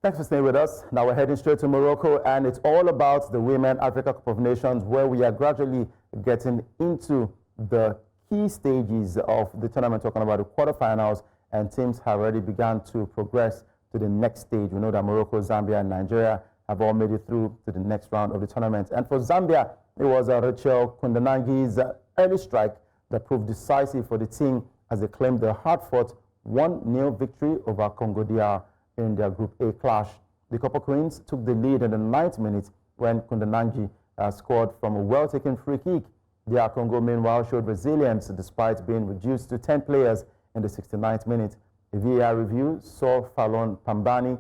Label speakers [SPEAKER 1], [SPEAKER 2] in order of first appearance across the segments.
[SPEAKER 1] Thanks for staying with us. Now we're heading straight to Morocco, and it's all about the Women Africa Cup of Nations, where we are gradually getting into the key stages of the tournament, talking about the quarterfinals, and teams have already begun to progress to the next stage. We know that Morocco, Zambia, and Nigeria have all made it through to the next round of the tournament. And for Zambia, it was Rachel Kundanangi's early strike that proved decisive for the team as they claimed the hard-fought 1-0 victory over Congo DR in their Group A clash. The Copper Queens took the lead in the 9th minute when Kundanangi scored from a well-taken free kick. DR Congo, meanwhile, showed resilience despite being reduced to 10 players in the 69th minute. A VAR review saw Fallon Pambani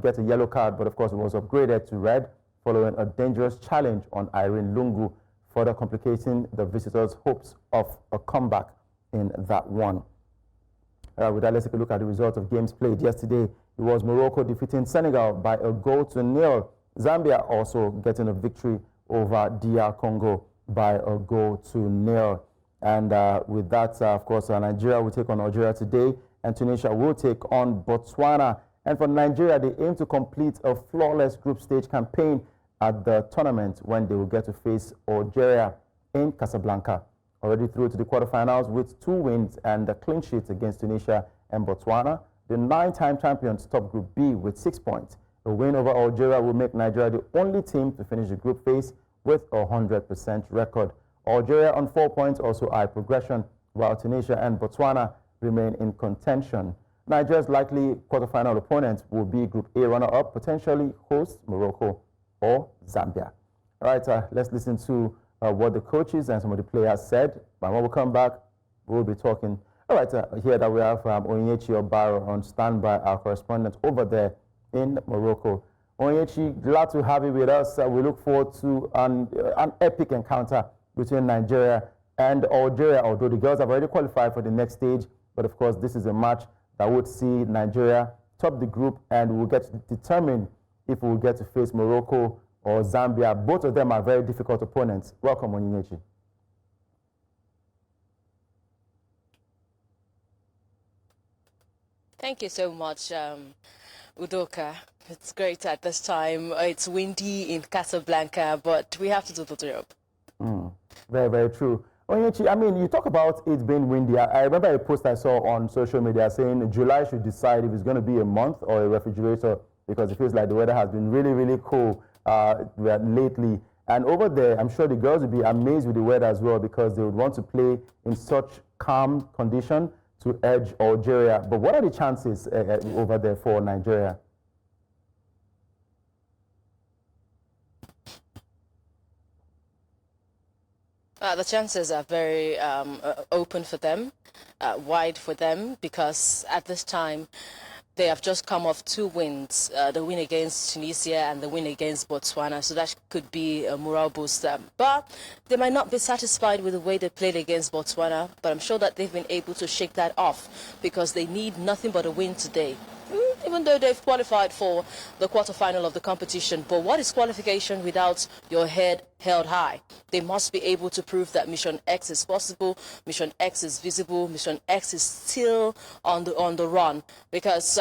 [SPEAKER 1] get a yellow card, but of course it was upgraded to red following a dangerous challenge on Irene Lungu, further complicating the visitors' hopes of a comeback in that one. With that, let's take a look at the results of games played yesterday. It was Morocco defeating Senegal by a goal to nil. Zambia also getting a victory over DR Congo by a goal to nil. And with that, of course, Nigeria will take on Algeria today, and Tunisia will take on Botswana. And for Nigeria, they aim to complete a flawless group stage campaign at the tournament when they will get to face Algeria in Casablanca. Already through to the quarterfinals with 2 wins and a clean sheet against Tunisia and Botswana. The 9-time champions top Group B with 6 points. A win over Algeria will make Nigeria the only team to finish the group phase with a 100% record. Algeria on 4 points also eye progression, while Tunisia and Botswana remain in contention. Nigeria's likely quarterfinal opponents will be Group A runner-up, potentially host Morocco or Zambia. All right, let's listen to what the coaches and some of the players said. But when we come back, we'll be talking. All right, here that we have Onyechi Obaro on standby, our correspondent over there in Morocco. Onyechi, glad to have you with us. We look forward to an epic encounter between Nigeria and Algeria, although the girls have already qualified for the next stage. But of course, this is a match that would see Nigeria top the group, and we'll get to determine if we'll get to face Morocco or Zambia. Both of them are very difficult opponents. Welcome, Onyechi.
[SPEAKER 2] Thank you so much, Udoka. It's great at this time. It's windy in Casablanca, but we have to do the job.
[SPEAKER 1] Very, very true. Onyechi, I mean, you talk about it being windy. I remember a post I saw on social media saying July should decide if it's going to be a month or a refrigerator, because it feels like the weather has been really, really cool lately. And over there, I'm sure the girls would be amazed with the weather as well, because they would want to play in such calm condition to edge Algeria. But what are the chances over there for Nigeria?
[SPEAKER 2] The chances are very open for them, wide for them, because at this time, they have just come off 2 wins, the win against Tunisia and the win against Botswana, so that could be a morale booster. But they might not be satisfied with the way they played against Botswana, but I'm sure that they've been able to shake that off because they need nothing but a win today. Even though they've qualified for the quarterfinal of the competition. But what is qualification without your head held high? They must be able to prove that Mission X is possible, Mission X is visible, Mission X is still on the run. Because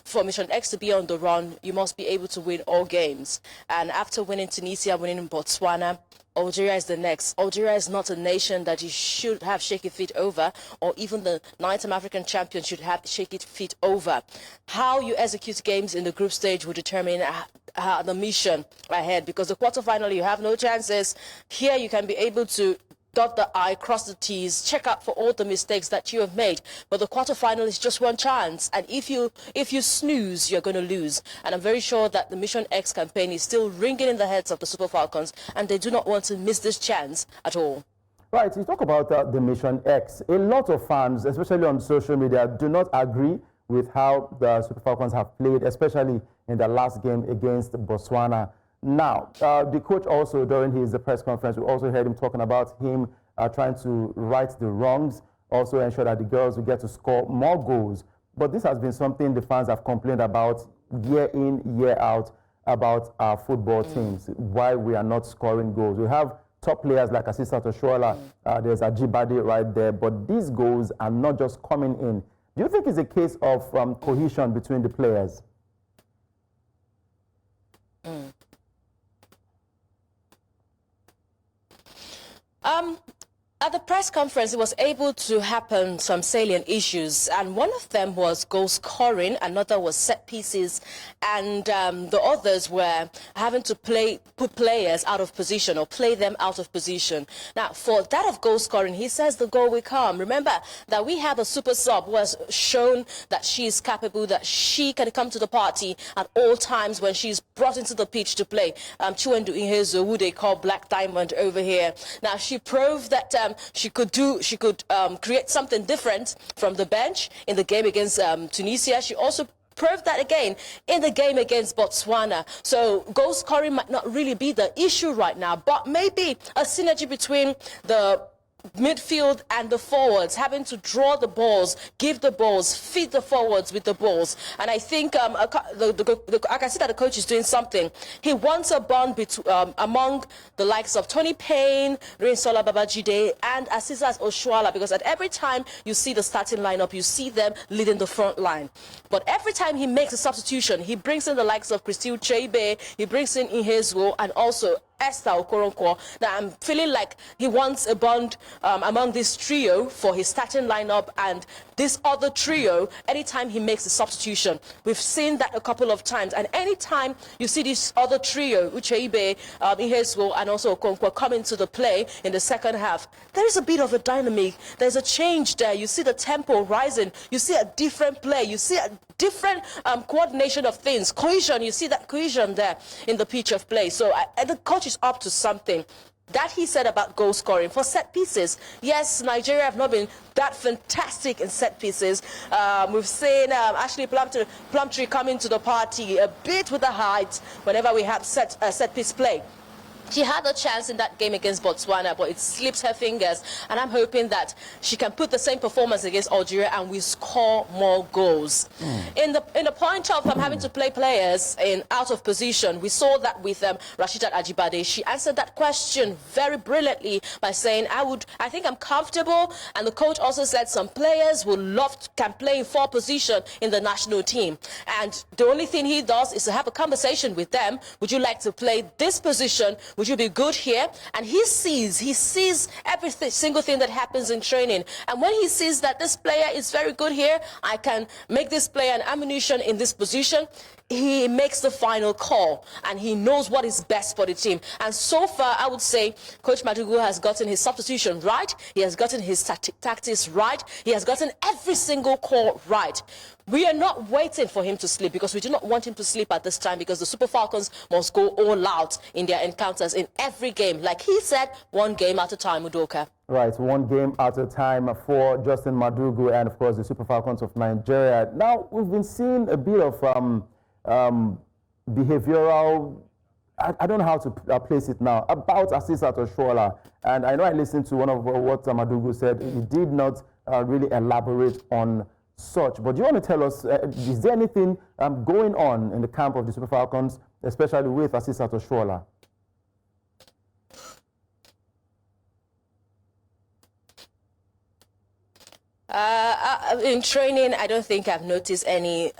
[SPEAKER 2] for Mission X to be on the run, you must be able to win all games. And after winning Tunisia, winning Botswana, Algeria is the next. Algeria is not a nation that you should have shaky feet over, or even the 9-time African champion should have shaky feet over. How you execute games in the group stage will determine the mission ahead, because the quarterfinal, you have no chances. Here you can be able to dot the I, cross the T's, check out for all the mistakes that you have made. But the quarterfinal is just one chance. And if you snooze, you're going to lose. And I'm very sure that the Mission X campaign is still ringing in the heads of the Super Falcons, and they do not want to miss this chance at all.
[SPEAKER 1] Right, you talk about the Mission X. A lot of fans, especially on social media, do not agree with how the Super Falcons have played, especially in the last game against Botswana. Now, the coach also, during his press conference, we also heard him talking about him trying to right the wrongs, also ensure that the girls will get to score more goals. But this has been something the fans have complained about year in, year out, about our football teams, why we are not scoring goals. We have top players like Asisa Toshuola, there's Ajibade right there, but these goals are not just coming in. Do you think it's a case of cohesion between the players?
[SPEAKER 2] conference, it was able to happen some salient issues, and one of them was goal scoring, another was set pieces, and the others were having to put players out of position or play them out of position. Now, for that of goal scoring, he says the goal will come. Remember that we have a super sub who has shown that she is capable, that she can come to the party at all times when she's brought into the pitch to play. Chiwendu Ihezu, who they call Black Diamond over here. Now, she proved that she could create something different from the bench in the game against Tunisia. She also proved that again in the game against Botswana. So goal scoring might not really be the issue right now, but maybe a synergy between the midfield and the forwards, having to draw the balls, give the balls, feed the forwards with the balls. And I think I can see that the coach is doing something. He wants a bond among the likes of Tony Payne, Rinsola Babajide, and Asisat Oshuala, because at every time you see the starting lineup, you see them leading the front line. But every time he makes a substitution, he brings in the likes of Christine Chebe, he brings in Ihezuo, and also Esther Okoronkwo. Now, I'm feeling like he wants a bond among this trio for his starting lineup and this other trio anytime he makes a substitution. We've seen that a couple of times, and anytime you see this other trio, Ucheibe, Ihezuo, and also Okoronkwo, come into the play in the second half, there is a bit of a dynamic. There's a change there. You see the tempo rising. You see a different play. You see a different coordination of things. Cohesion, you see that cohesion there in the pitch of play. So the coach is up to something. That he said about goal scoring. For set pieces, yes, Nigeria have not been that fantastic in set pieces. We've seen Ashley Plumtree come into the party a bit with the height whenever we have set piece play. She had a chance in that game against Botswana, but it slipped her fingers. And I'm hoping that she can put the same performance against Algeria and we score more goals. In the point of having to play players out of position, we saw that with Rashidat Ajibade. She answered that question very brilliantly by saying, I think I'm comfortable. And the coach also said some players can play in 4 position in the national team. And the only thing he does is to have a conversation with them. Would you like to play this position? Would you be good here? And he sees every single thing that happens in training. And when he sees that this player is very good here, I can make this player an ammunition in this position, he makes the final call and he knows what is best for the team. And so far, I would say Coach Madugu has gotten his substitution right. He has gotten his tactics right. He has gotten every single call right. We are not waiting for him to sleep, because we do not want him to sleep at this time, because the Super Falcons must go all out in their encounters in every game. Like he said, one game at a time, Udoka.
[SPEAKER 1] Right, one game at a time for Justin Madugu and, of course, the Super Falcons of Nigeria. Now, we've been seeing a bit of behavioral, I don't know how to place it now, about Asisat Oshuala. And I know I listened to one of what Madugu said. He did not really elaborate on such. But do you want to tell us, is there anything going on in the camp of the Super Falcons, especially with Asisat Oshuala?
[SPEAKER 2] In training, I don't think I've noticed any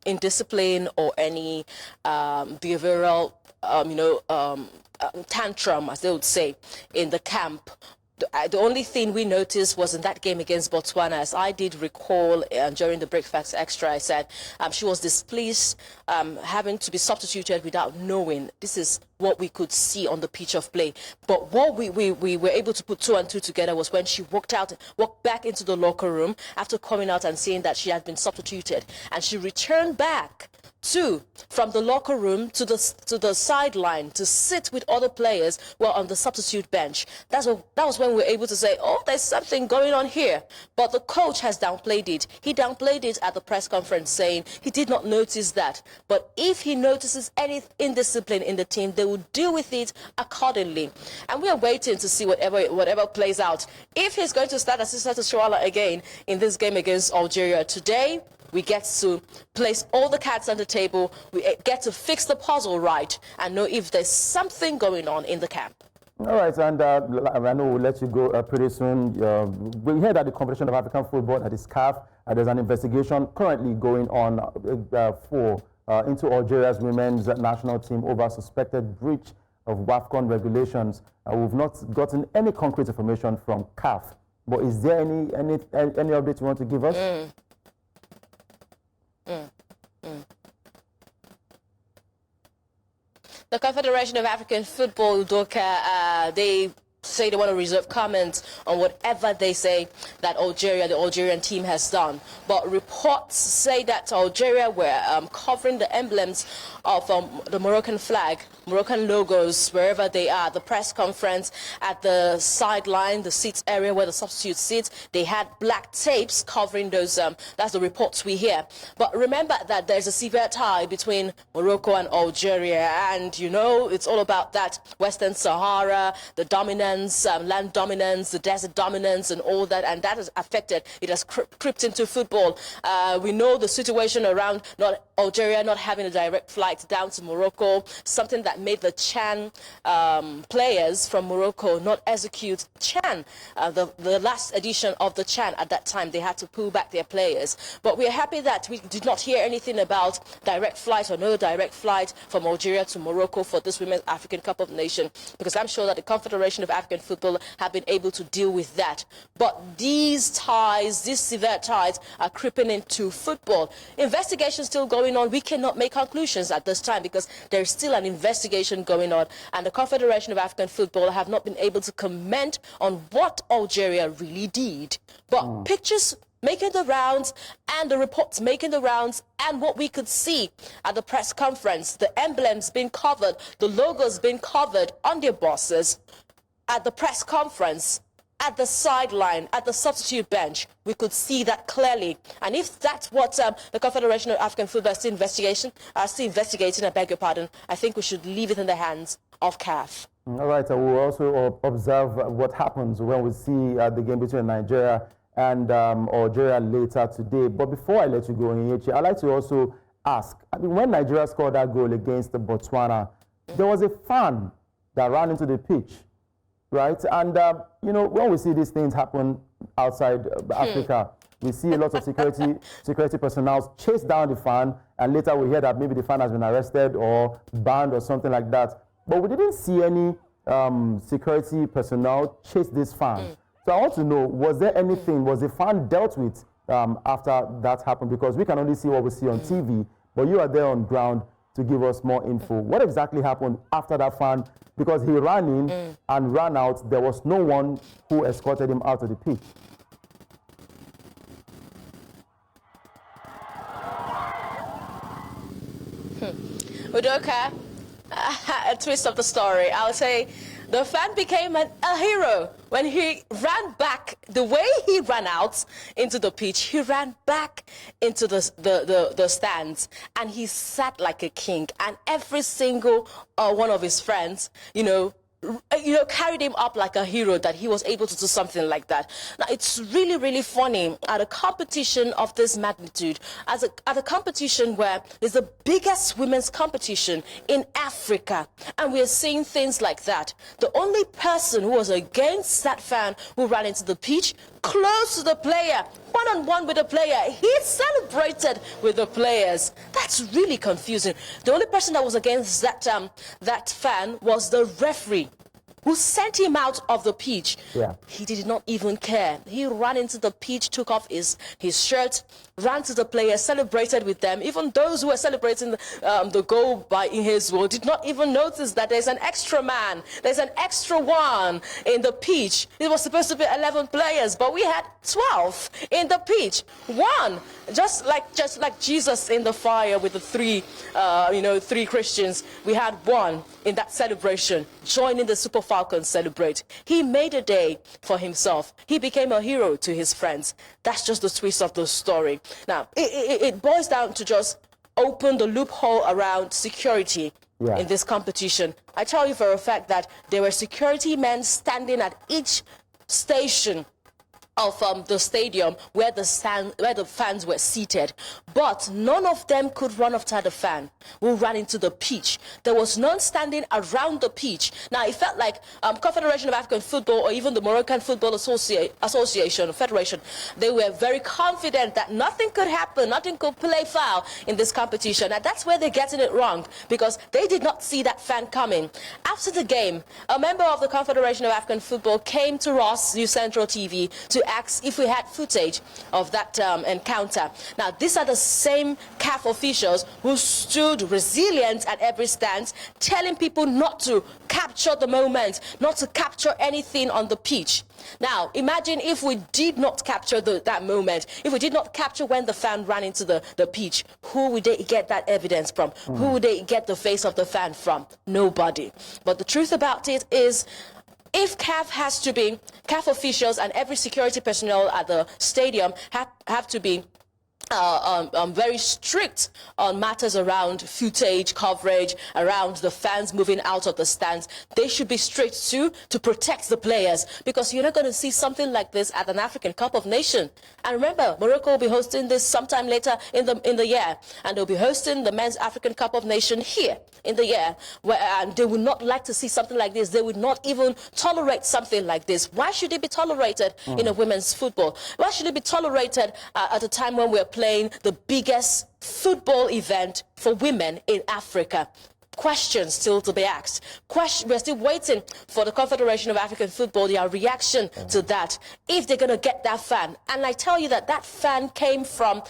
[SPEAKER 2] indiscipline or any behavioral, tantrum, as they would say, in the camp. The only thing we noticed was in that game against Botswana, as I did recall during the breakfast extra, I said she was displeased having to be substituted without knowing. This is what we could see on the pitch of play. But what we were able to put 2 and 2 together was when she walked back into the locker room after coming out and saying that she had been substituted. And she returned back from the locker room to the sideline to sit with other players who are on the substitute bench. That was when we were able to say, oh, there's something going on here. But the coach has downplayed it. He downplayed it at the press conference, saying he did not notice that. But if he notices any indiscipline in the team, they will deal with it accordingly. And we are waiting to see whatever plays out. If he's going to start Asisat Oshuala again in this game against Algeria today, we get to place all the cards on the table. We get to fix the puzzle right and know if there's something going on in the camp.
[SPEAKER 1] All right, and I know we'll let you go pretty soon. We heard that the Confederation of African Football, that is CAF, there's an investigation currently going on into Algeria's women's national team over suspected breach of WAFCON regulations. We've not gotten any concrete information from CAF But is there any update you want to give us?
[SPEAKER 2] The Confederation of African Football, DOCA, they say they want to reserve comments on whatever they say that the Algerian team has done. But reports say that Algeria were covering the emblems of the Moroccan flag, Moroccan logos, wherever they are. The press conference at the sideline, the seats area where the substitute sits, they had black tapes covering those. That's the reports we hear. But remember that there's a severe tie between Morocco and Algeria, and you know it's all about that Western Sahara, the dominance, land dominance, the desert dominance, and all that, and that has affected. It has crept into football. We know the situation around Algeria not having a direct flight down to Morocco, something that made the Chan players from Morocco not execute Chan. The last edition of the Chan at that time, they had to pull back their players. But we are happy that we did not hear anything about direct flight or no direct flight from Algeria to Morocco for this Women's African Cup of Nations, because I'm sure that the Confederation of African Football have been able to deal with that. But these ties, these severe ties, are creeping into football. Investigation still going on. We cannot make conclusions at this time because there's still an investigation going on, and the Confederation of African Football have not been able to comment on what Algeria really did. But pictures making the rounds and the reports making the rounds, and what we could see at the press conference, the emblems being covered, the logos being covered on their bosses, at the press conference, at the sideline, at the substitute bench, we could see that clearly. And if that's what the Confederation of African Football is still investigating, I beg your pardon, I think we should leave it in the hands of CAF.
[SPEAKER 1] All right, we'll also observe what happens when we see the game between Nigeria and Algeria later today. But before I let you go, Nyechi, I'd like to also ask, I mean, when Nigeria scored that goal against Botswana, there was a fan that ran into the pitch, right? And, you know, when we see these things happen outside Africa, we see a lot of security personnel chase down the fan, and later we hear that maybe the fan has been arrested or banned or something like that. But we didn't see any security personnel chase this fan. So I want to know, was there anything, was the fan dealt with after that happened? Because we can only see what we see on TV, but you are there on ground to give us more info. What exactly happened after that fan? Because he ran in and ran out. There was no one who escorted him out of the pitch.
[SPEAKER 2] Udoka, a twist of the story. I would say the fan became a hero when he ran back. The way he ran out into the pitch, he ran back into the stands, and he sat like a king. And every single one of his friends, carried him up like a hero, that he was able to do something like that. Now, it's really, really funny at a competition of this magnitude, at a competition where there's the biggest women's competition in Africa, and we're seeing things like that. The only person who was against that fan who ran into the pitch, close to the player, one-on-one with the player, he celebrated with the players. That's really confusing. The only person that was against that fan was the referee, who sent him out of the pitch.
[SPEAKER 1] Yeah.
[SPEAKER 2] He did not even care. He ran into the pitch, took off his shirt, ran to the players, celebrated with them. Even those who were celebrating the goal in his goal did not even notice that there's an extra man, there's an extra one in the pitch. It was supposed to be 11 players, but we had 12 in the pitch. One, just like Jesus in the fire with the three Christians, we had one in that celebration, joining the Super Falcons celebrate. He made a day for himself. He became a hero to his friends. That's just the twist of the story. Now, it boils down to just open the loophole around security in this competition. I tell you for a fact that there were security men standing at each station of the stadium where the fans were seated, but none of them could run after the fan who ran into the pitch. There was none standing around the pitch. Now it felt like Confederation of African Football or even the Moroccan Football Association Federation, they were very confident that nothing could happen, nothing could play foul in this competition, and that's where they're getting it wrong, because they did not see that fan coming. After the game, a member of the Confederation of African Football came to Ross News Central TV to ask if we had footage of that encounter. Now, these are the same CAF officials who stood resilient at every stand, telling people not to capture the moment, not to capture anything on the pitch. Now, imagine if we did not capture that moment, if we did not capture when the fan ran into the pitch, who would they get that evidence from? Who would they get the face of the fan from? Nobody. But the truth about it is, if CAF officials and every security personnel at the stadium have to be very strict on matters around footage coverage, around the fans moving out of the stands, they should be strict too to protect the players, because you're not going to see something like this at an African Cup of Nations. And remember, Morocco will be hosting this sometime later in the year, and they'll be hosting the Men's African Cup of Nations here in the year, and they would not like to see something like this. They would not even tolerate something like this. Why should it be tolerated in a women's football? Why should it be tolerated at a time when we're playing the biggest football event for women in Africa? Questions still to be asked. We're still waiting for the Confederation of African Football, their reaction to that, if they're going to get that fan. And I tell you that fan came from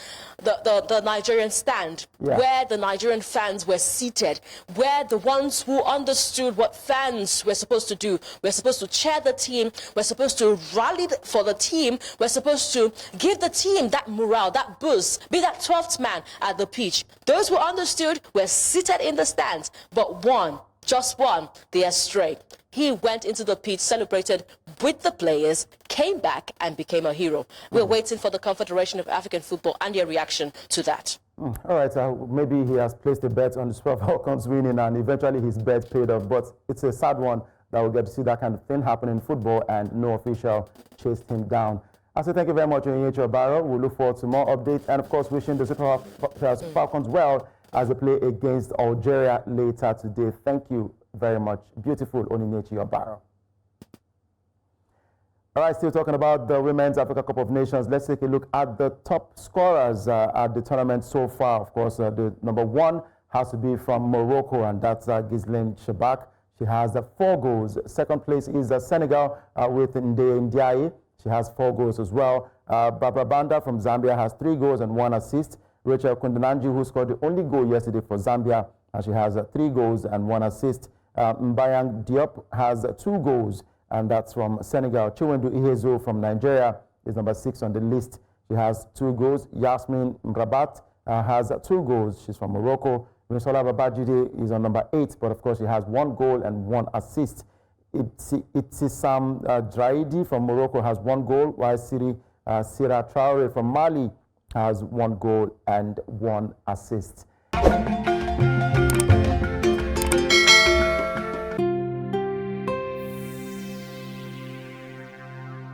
[SPEAKER 2] the Nigerian stand, where the Nigerian fans were seated, where the ones who understood what fans were supposed to do. We're supposed to cheer the team. We're supposed to rally for the team. We're supposed to give the team that morale, that boost, be that 12th man at the pitch. Those who understood were seated in the stands. But one, just one, the astray. He went into the pitch, celebrated with the players, came back and became a hero. We're waiting for the Confederation of African Football and their reaction to that.
[SPEAKER 1] All right, maybe he has placed a bet on the Super Falcons winning and eventually his bet paid off, but it's a sad one that we'll get to see that kind of thing happen in football and no official chased him down. I say thank you very much, Onyechi Obaro. We'll look forward to more updates and, of course, wishing the Super Falcons well as they play against Algeria later today. Thank you very much. Beautiful, Onyechi Obaro. All right, still talking about the Women's Africa Cup of Nations. Let's take a look at the top scorers at the tournament so far. Of course, the number one has to be from Morocco, and that's Ghislaine Chebak. She has 4 goals. Second place is Senegal with Ndeye Ndiaye. She has 4 goals as well. Barbara Banda from Zambia has 3 goals and 1 assist. Rachel Kundananji, who scored the only goal yesterday for Zambia, and she has 3 goals and 1 assist. Mbayang Diop has 2 goals, and that's from Senegal. Chiwendu Ihezuo from Nigeria is number 6 on the list. She has 2 goals. Yasmin Mrabat has 2 goals. She's from Morocco. Misola Babajide is on number 8, but of course she has 1 goal and 1 assist. Sam Draidi from Morocco has 1 goal, while Sira Traore from Mali has 1 goal and 1 assist.